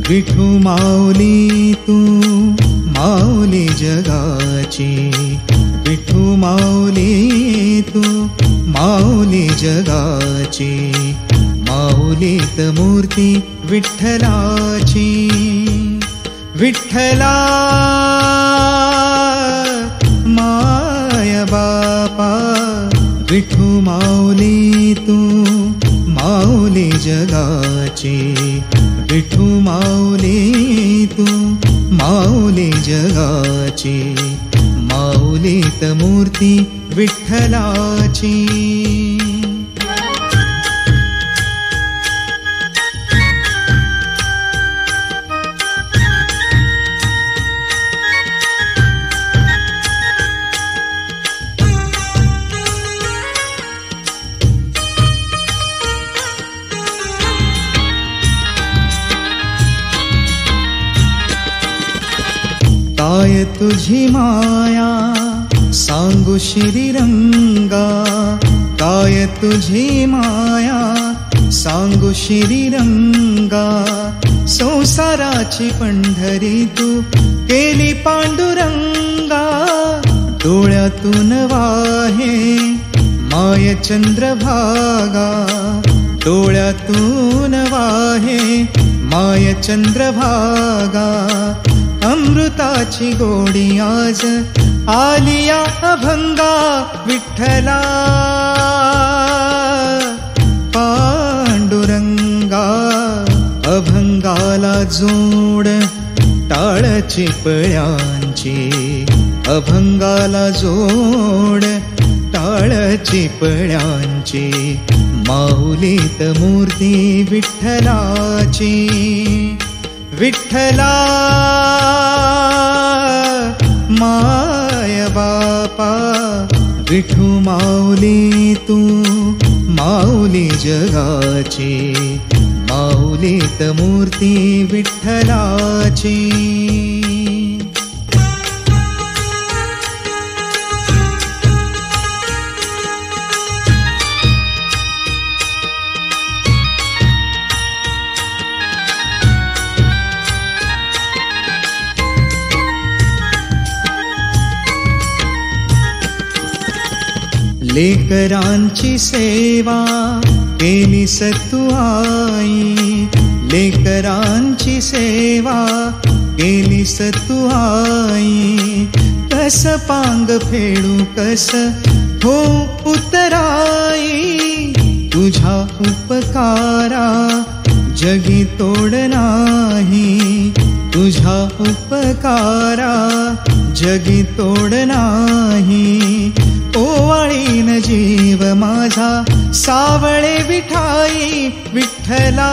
विठू माऊली तू माऊली जगाची, विठू माऊली तू माऊली जगाची, माऊलीत मूर्ती विठ्ठलाची. विठ्ठला माय बापा, विठू माऊली तू माऊली जगाची, विठू माऊली तू माऊली जगाची, माऊलीत मूर्ती विठ्ठलाची. काय तुझी माया सांगू श्रीरंगा, काय तुझी माया सांगू श्रीरंगा, संसाराची पंढरी तू केली पांडुरंगा. डोळ्यातून वाहे माय चंद्रभागा, डोळ्यातून वाहे माय चंद्रभागा, अमृताची गोडी आज आलिया अभंगा. विठ्ठला पांडुरंगा, अभंगाला जोड टाळ चिपळ्यांची, अभंगाला जोड टाळ चिपळ्यांची, माऊलीत मूर्ती विठ्ठलाची. विठ्ठला माय बापा, विठू माऊली तू माऊली जगाची, माऊलीत मूर्ती विठ्ठलाची. लेकरांची सेवा केली सतू आई, लेकरांची सेवा केली सतू आई, कस पांग फेडू कस हो उतराई, तुझ्या उपकारा जगी तोड नाही, तुझ्या उपकारा जगी तोड नाही. ओवाळीन जीव माझा सावळे विठाई. विठ्ठला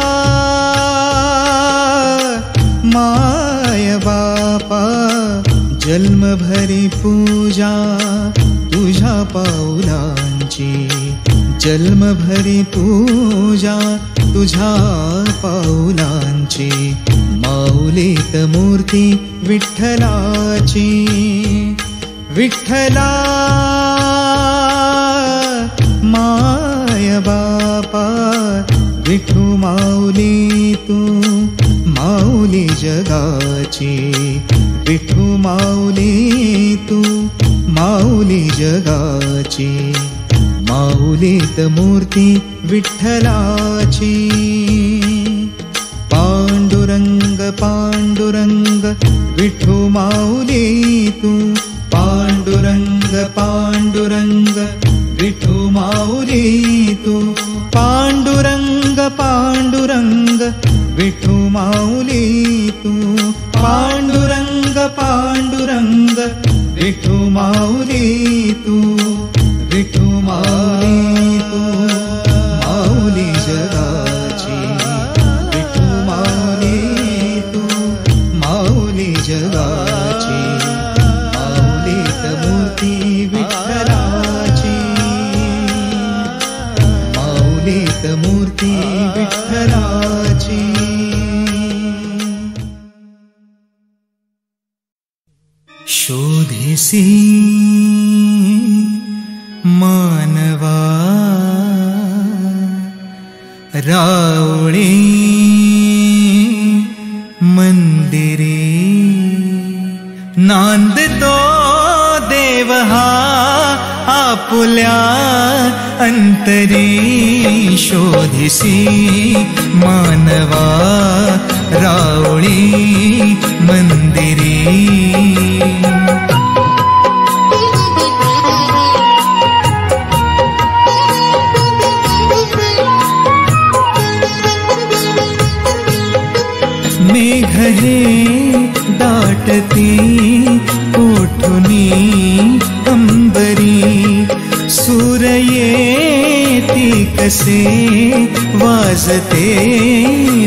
माय बापा, जन्मभरी पूजा तुझ्या पाऊलांची, जन्मभरी पूजा तुझ्या पाऊलांची, माऊलीत मूर्ती विठ्ठलाची. विठ्ठला माय बापा, विठू माऊली तू माऊली जगाची, विठू माऊली तू माऊली जगाची, माऊलीत मूर्ती विठ्ठलाची. पांडुरंग पांडुरंग विठू माऊली तू, पांडुरंग पांडुरंग विठू माऊली तू, पांडुरंग पांडुरंग विठू माऊली तू, पांडुरंग पांडुरंग विठू माऊली तू, विठू माऊली तू माऊली जगाची, विठू माऊली तू माऊली जगाची, माऊलीत मूर्ती विठ्ठलाची, माऊलीत मूर्ती विठ्ठलाची. शोधेसी मानवा रावळे नांदतो देव हा आपुल्या अंतरी शोधिसी मानवा रावळी मंदिरी मेघ हे दाटती कोठुनी अंबरी सूर येती कसे वाजते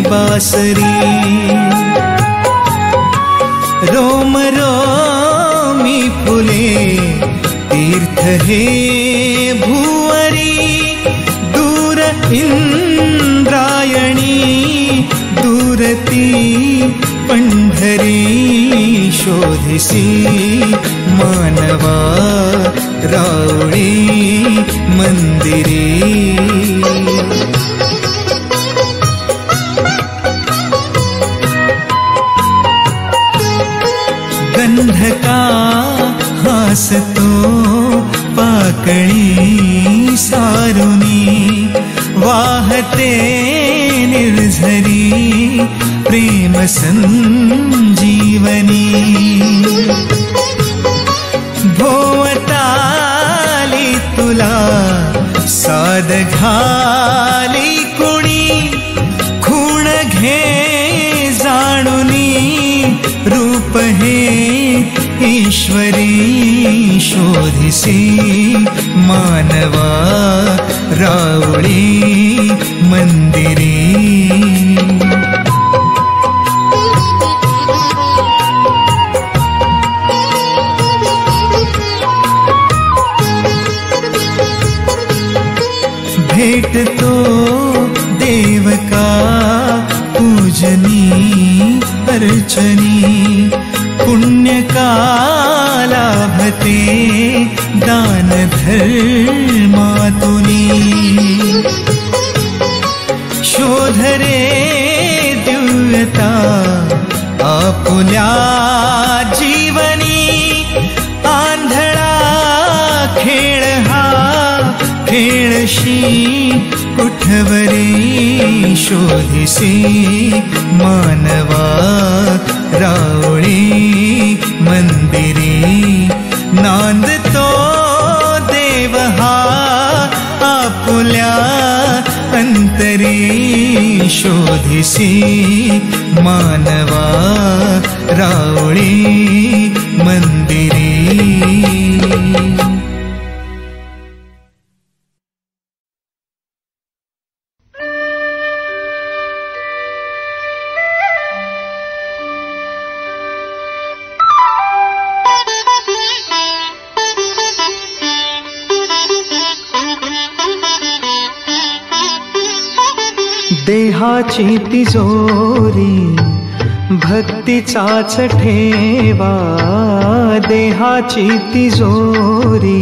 बासरी रोम रोमी फुले तीर्थ हे भुवरी दूर इंद्रायणी दूरती पंढरी शोधिसी मानवा रावळी मंदिरी गंधका हासतो पाकळी सारुनी वाहते निर्झरी प्रेम संजीवनी भोवताली तुला साद घाली कुणी खूण घे जाणुनी रूप हे ईश्वरी शोधिसी मानवा रावळी मंदिरी भेटतो देवका पूजनी अर्चनी पुण्य का लाभते दान धर्मातुनी शोधरे दिव्यता आपुल्या जीवनी आंधळा खेळ हा खेळशी कुठवरी शोधिसी मानवा रावळी मंदिरी नांदतो देव हा आपुल्या अंतरी शोधिसी मानवा रावळी मंदिरी देहाची तिजोरी भक्तीचाच ठेवा देहाची तिजोरी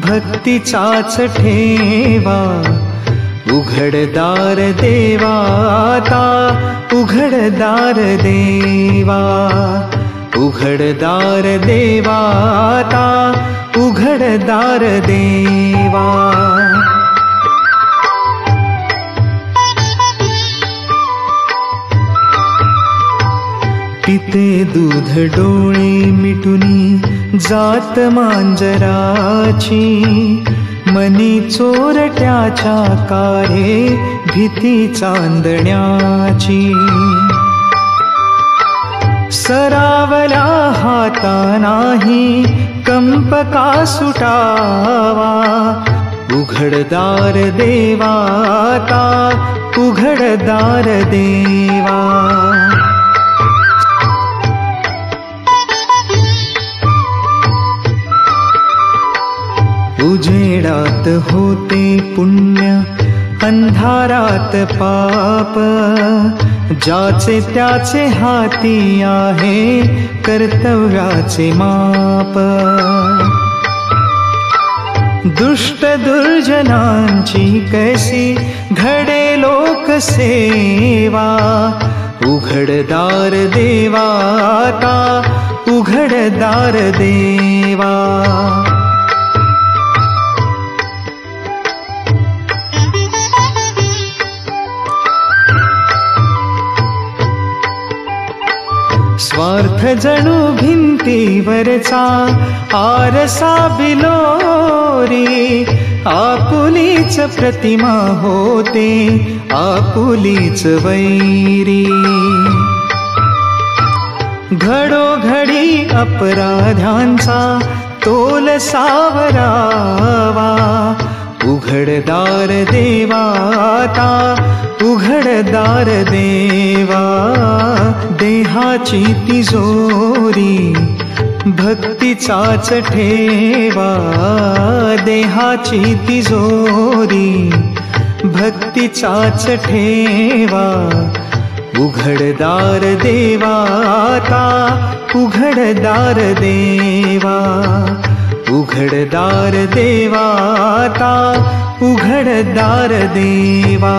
भक्तीचाच ठेवा उघडदार देवाता उघडदार देवा उघडदार देवाता उघडदार देवा पिते दूध डोळे मिटुनी जात मांजराची मनी चोरट्याच्या कारे भीती चांदण्याची सरावला हाता नाही कंप का सुटावा उघडदार देवाता उघडदार देवा उजेडात होते पुण्य अंधारात पाप ज्याचे त्याचे हाती आहे कर्तव्याचे माप दुष्ट दुर्जनांची कैसी घडे लोकसेवा उघडदार देवा आता उघडदार देवा. स्वार्थ जणू भिंतीवरचा आरसा बिलोरी, आपुलीच प्रतिमा होते आपुलीच वैरी. घडोघडी अपराध्यांचा तोल सावरावा, उघडदार देवा आता उघडदार देवा. देहाची तिजोरी भक्तीचाच ठेवा, देहाची तिजोरी भक्तीचाच ठेवा. उघडदार देवा आता उघडदार देवा, उघडदार देवा आता उघडदार देवा.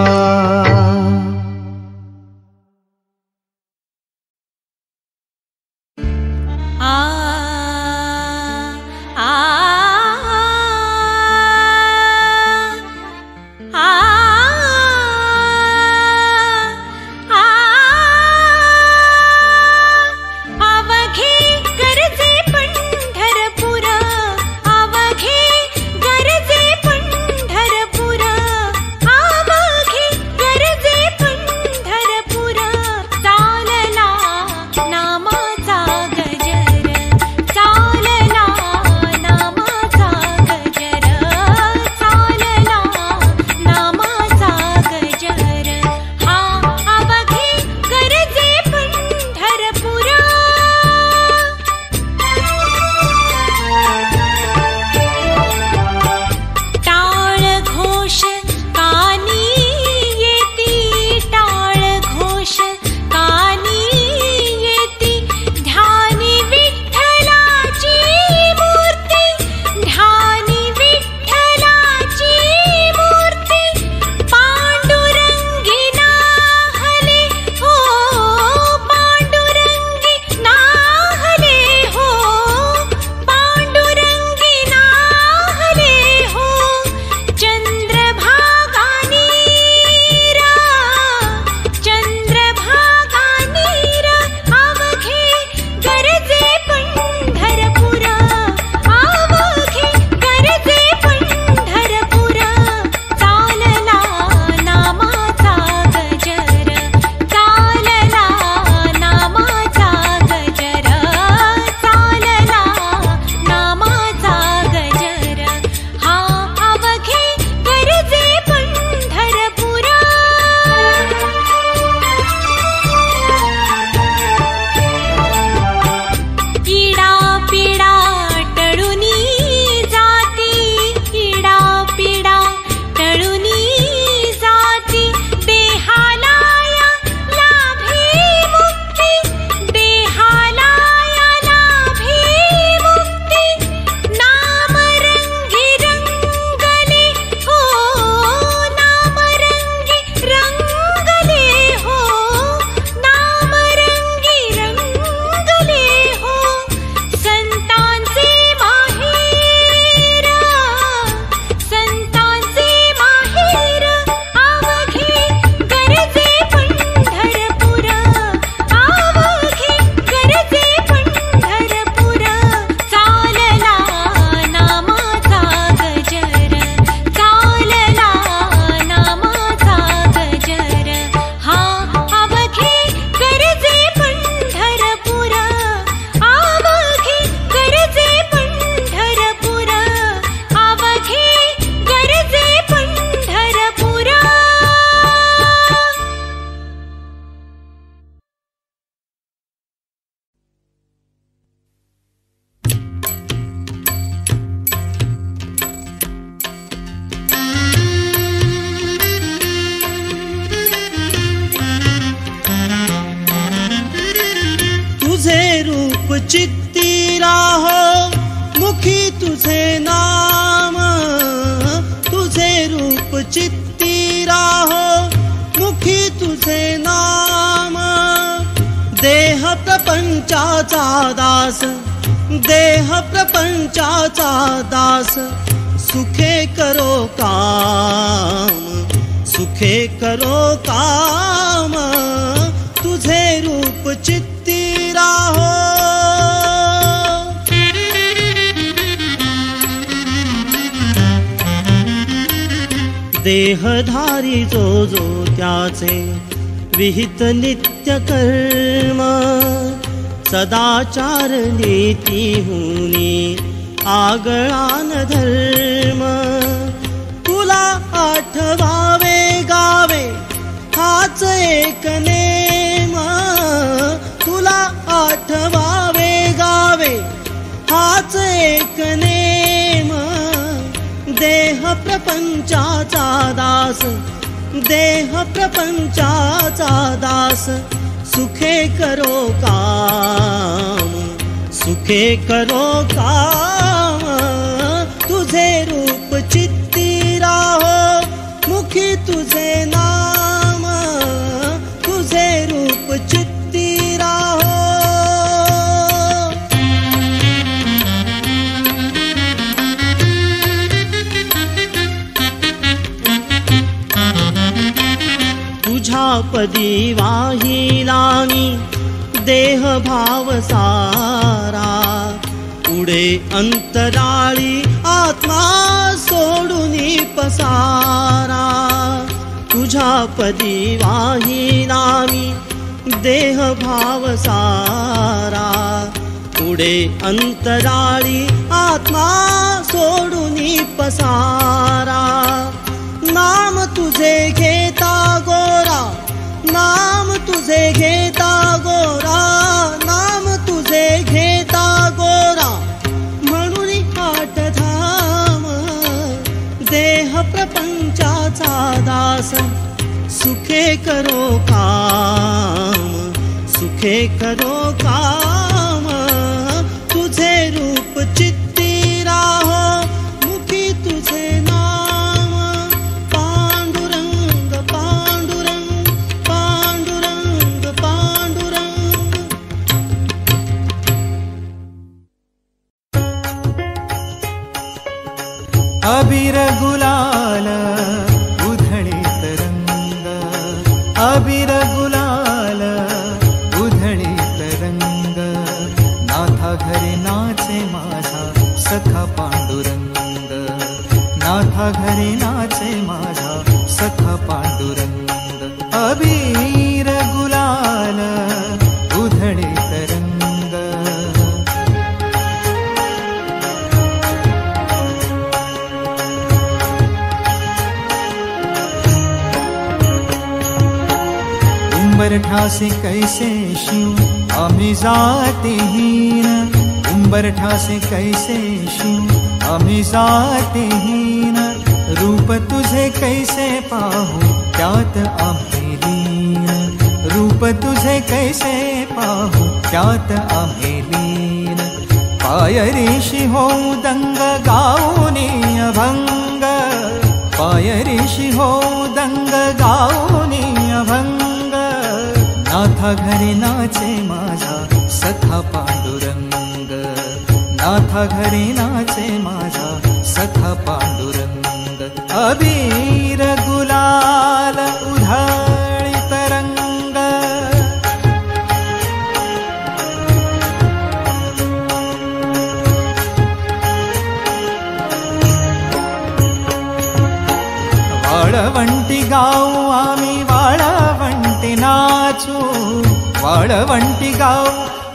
चित्ती राहो मुखी तुझे नाम, तुझे रूप चित्ती राहो मुखी तुझे नाम. देह प्रपंचाचा दास, देह प्रपंचाचा दास, सुखे करो काम, सुखे करो काम, तुझे रूप चित्ती राहो. देहधारी जो जो त्याचे विहित नित्य कर्म, सदाचार नीती हुनी आगळान धर्म. तुला आठवावे गावे हाच एक नेम, तुला आठवावे गावे हाच एक नेम. देह प्रपंचाचा दास, देह प्रपंचाचा दास, सुखे करो काम, सुखे करो काम, तुझे रूप चित्ती राहो. मुखी तुझे नाम, तुझे रूप चित्ती राहो. तुझ्या पदी वाहिलानी देह भाव सारा, पुढे अंतराळी आत्मा सोडूनी पसारा. तुझ्या पदी वाहिलानी देह भाव सारा, पुढे अंतराळी आत्मा सोडूनी पसारा. नाम तुझे घेता गोरा, नाम तुझे घेता गोरा, नाम तुझे घेता गोरा, म्हणून आठ धाम. देह प्रपंचाचा दास, सुखे करो काम, सुखे करो काम, तुझे रूप चित्ती राहो. मुखी तुझे नाम, पांडुरंग पांडुरंग पांडुरंग पांडुरंग. अबीर गुलाल उधळीत रंग, अबीर गुलाल उधळीत रंग. नाथा घरी नाचे माझा सखा पांडुरंग, नाथा घरी नाचे माझा सखा पांडुरंग. अबीर गुलाल उधळीत रंग. उंबरठा से कैसे शिव आम्ही जातेहीन, उंबरठा से कैसे शिव आम्ही जातेहीन. रूप तुझे कैसे पाहू त्यात आम्ही लीन, रूप तुझे कैसे पाहू त्यात आम्ही लीन. पायरीशी होऊ दंग गाऊनी अभंग, पायरीशी होऊ दंग गाऊनी अभंग. नाथा घरी नाचे माझा सखा पांडुरंग, नाथा घरी नाचे माझा सखा पांडुरंग. अबीर गुलाल उधळीत रंग. वाळवंटी गाऊ आम्ही वाळवंटी नाचू, वाळवंटी गाऊ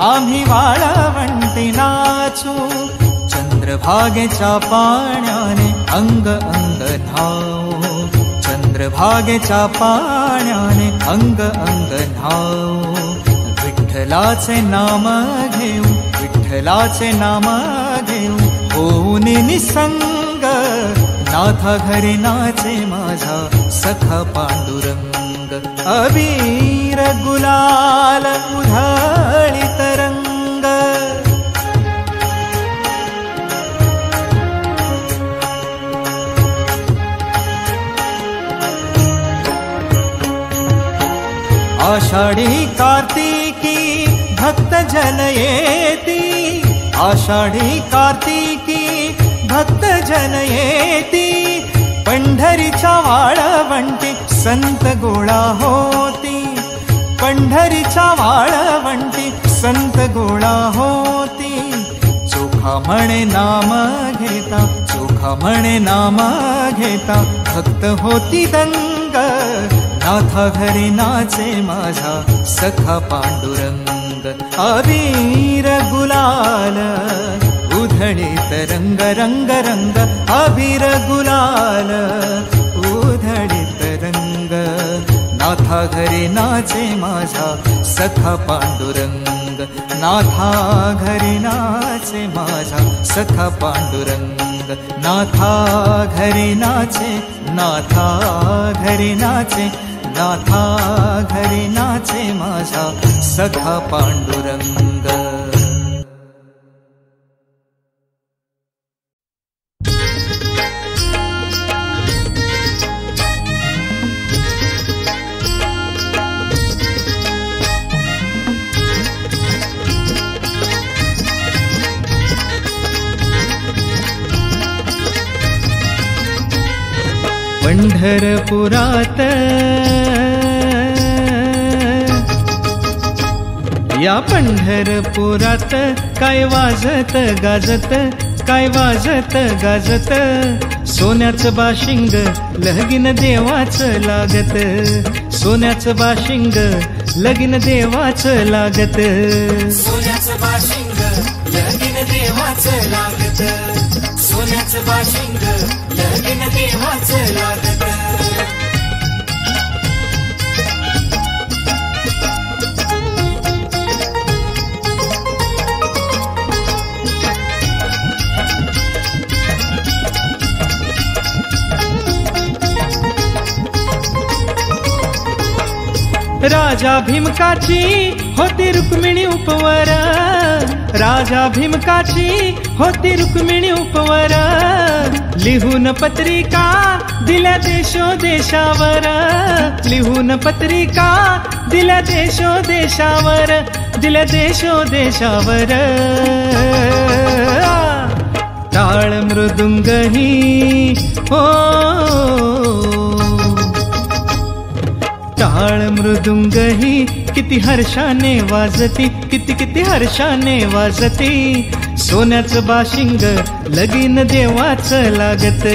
आम्ही वाळवंटी नाचू. चंद्रभागेच्या पाण्याने अंग अंग न्हाऊ, चंद्रभागेच्या पाण्याने अंग अंग न्हाऊ. विठ्ठलाचे नाम घेऊ, विठ्ठलाचे नाम घेऊ, होऊन निसंग. नाथा घरी नाचे माझा सखा पांडुरंग. अबीर गुलाल उधळीत रंग. आषाढी कार्तिकी भक्त जन येती, आषाढी कार्तिकी भक्त जन येती, पंढरीच्या वाळवंटी संत गोळा होती, पंढरीच्या वाळवंटी संत गोळा होती. चोखा म्हणे नाम घेता, चोखा म्हणे नाम घेता, भक्त होती दंग. नाथा घरी नाचे माझा सखा पांडुरंग. अबीर गुलाल उधळीत रंग रंग रंग, अबीर गुलाल उधळीत रंग. नाथा घरी नाचे माझा सखा पांडुरंग, नाथा घरी नाचे माझा सखा पांडुरंग. नाथा घरी नाचे, नाथा घरी नाचे, नाथा घरी नाचे माझा सखा पांडुरंग. पंढरपुरात या पंढरपुरात काय वाजत गाजत, काय वाजत गाजत, सोन्याचं बाशिंग लगीन देवाचं लागत, सोन्याचं बाशिंग लगीन देवाचं लागत, सोन्याचं बाशिंग लगीन देवाचं लागत, सोन्याचं बाशिंग लगीन देवाचं लागत. राजा भीमकाची होती रुक्मिणी उपवर, राजा भीमकाची होती रुक्मिणी उपवर, लिहून पत्रिका दिल्या देशोदेशावर, लिहून पत्रिका दिल्या देशोदेशावर, दिल्या देशोदेशावर. टाळ मृदुंगही हो, टाळ मृदुंगही किती हर्षाने वाजती, किती किती हर्षाने वाजती, सोन्याचं बाशिंग लगीन देवाचं लागत,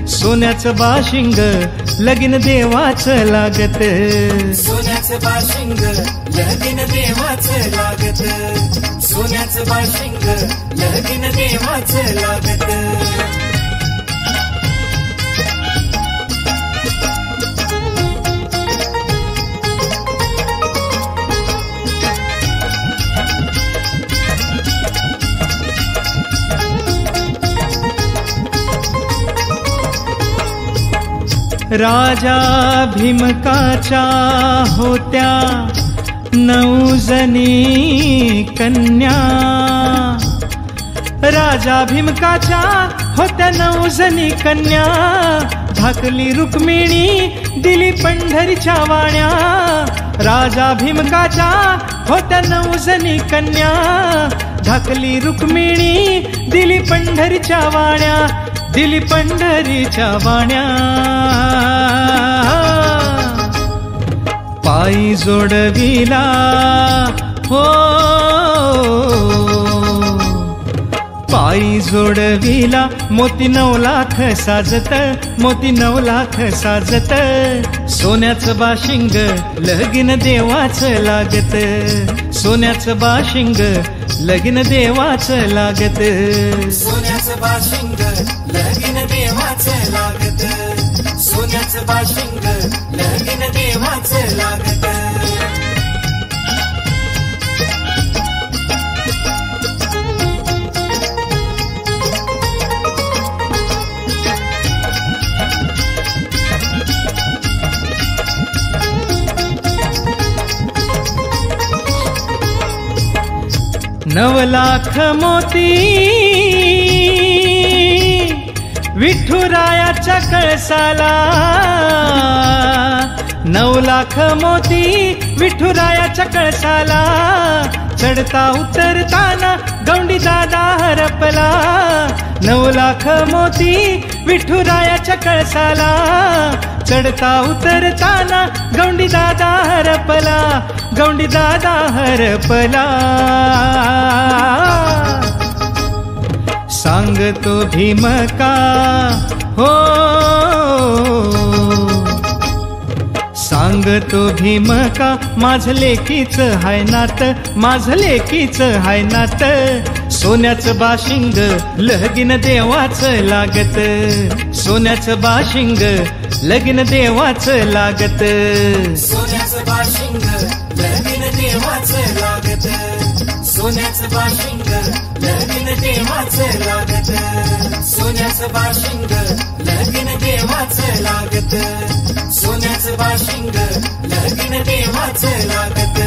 सोन्याचं बाशिंग लगीन देवाचं लागत, सोन्याचं बाशिंग लगीन देवाचं लागत, सोन्याचं बाशिंग लगीन देवाचं लागत. राजा भीमकाच्या होत्या 9 जणी कन्या, राजा भीमकाच्या होत्या 9 जणी कन्या, धाकली रुक्मिणी दिली पंढरीच्या वाण्या, राजा भीमकाच्या होत्या 9 जणी कन्या, धाकली रुक्मिणी दिली पंढरीच्या वाण्या, दिली पंढरीच्या वाण्या. पायी जोडविला हो, पायी जोडविला मोती 9 लाख साजत, मोती 9 लाख साजत, सोन्याचं बाशिंग लगीन देवाचं लागत, सोन्याचं बाशिंग लगीन देवाचं लागत, सोन्याचं बाशिंग लगीन देवाचं लागत, सोन्याचं बाशिंग लगीन देवाचं लागत. नव लाख मोती विठुरायाच्या कळसाला, 9 लाख मोती विठुरायाच्या कळसाला, चढता उतरताना गौंडी दादा हरपला. 9 लाख मोती विठुरायाच्या कळसाला. चढता उतरताना गौंडी दादा हरपला. गौंडी दादा हरपला. सांगतो भीमका हो, सांगतो भीमका माझं लेकीच हाय नात. माझं लेकीच हाय नात. सोन्याचं बाशिंग लगीन देवाचं लागत. सोन्याचं बाशिंग लगीन देवाचं लागत. सोन्याचं बाशिंग लगीन देवाचं लागत. सोन्याचं बाशिंग लगीन देवाचं लागत. सोन्याचं बाशिंग लगीन देवाचं लागत. सोन्याचं बाशिंग लगीन देवाचं लागत.